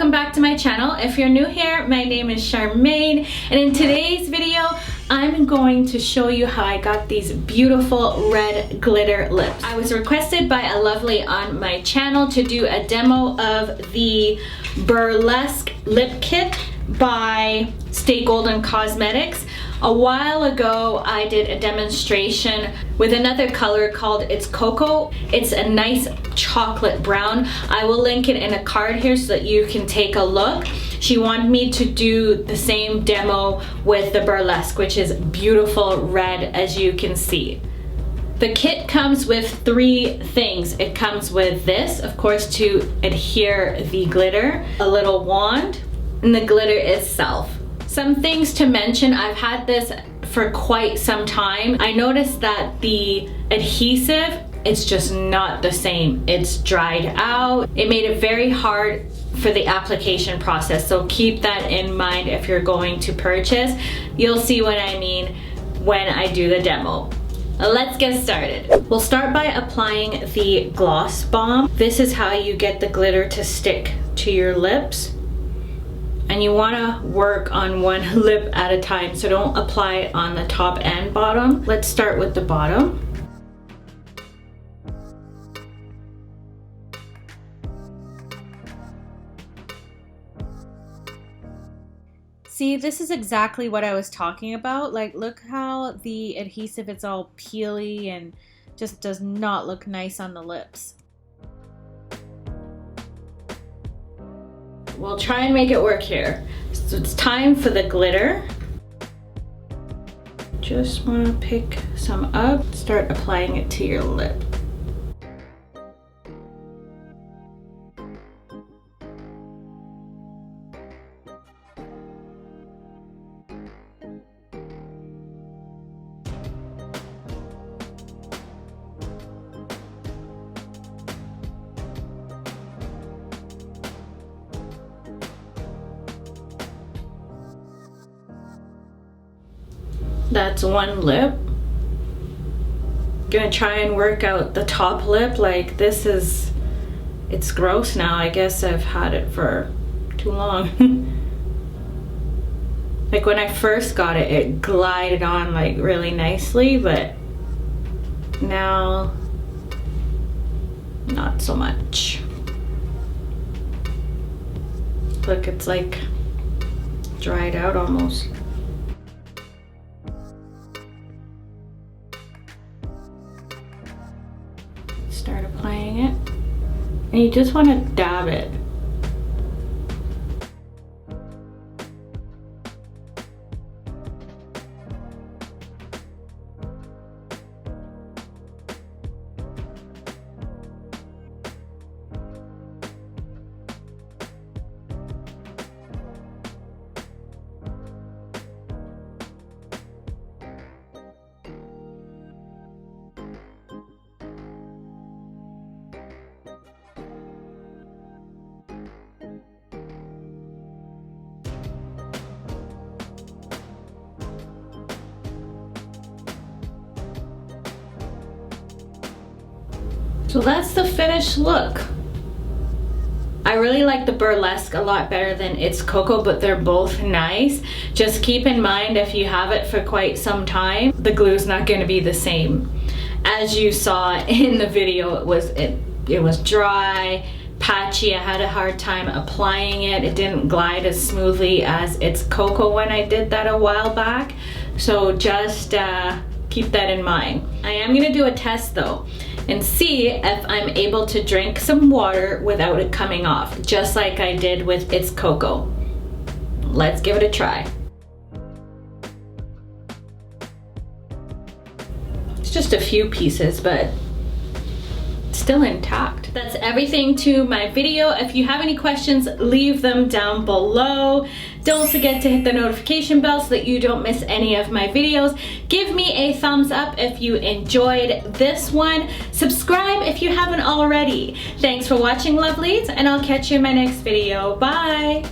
welcome back to my channel. If you're new here, my name is Charmaine, and in today's video I'm going to show you how I got these beautiful red glitter lips. I was requested by a lovely on my channel to do a demo of the Burlesque lip kit by Stay Golden Cosmetics. A while ago I did a demonstration with another color called It's Cocoa. It's a nice chocolate brown. I will link it in a card here so that you can take a look. She wanted me to do the same demo with the Burlesque, which is beautiful red, as you can see. The kit comes with three things. It comes with this, of course, to adhere the glitter, a little wand, and the glitter itself. Some things to mention: I've had this for quite some time. I noticed that the adhesive, it's just not the same. It's dried out. It made it very hard for the application process, so keep that in mind if you're going to purchase. You'll see what I mean when I do the demo. Let's get started. We'll start by applying the gloss bomb. This is how you get the glitter to stick to your lips. And you want to work on one lip at a time, so don't apply it on the top and bottom. Let's start with the bottom. See, this is exactly what I was talking about. Like, look how the adhesive, it's all peely and just does not look nice on the lips. We'll try and make it work here. So it's time for the glitter. Just want to pick some up, start applying it to your lip. That's one lip. Gonna try and work out the top lip. Like, this is, it's gross now. I guess I've had it for too long. Like, when I first got it, it glided on like really nicely, but now not so much. Look, it's like dried out almost. Start applying it, and you just want to dab it. So that's the finished look. I really like the Burlesque a lot better than It's Cocoa, but they're both nice. Just keep in mind, if you have it for quite some time, the glue's not going to be the same. As you saw in the video, it was dry, patchy. I had a hard time applying it. It didn't glide as smoothly as It's Cocoa when I did that a while back. So just keep that in mind. I am going to do a test though and see if I'm able to drink some water without it coming off, just like I did with It's Cocoa. Let's give it a try. It's just a few pieces, but still intact. That's everything to my video. If you have any questions, leave them down below. Don't forget to hit the notification bell so that you don't miss any of my videos. Give me a thumbs up if you enjoyed this one. Subscribe if you haven't already. Thanks for watching, lovelies, and I'll catch you in my next video. Bye!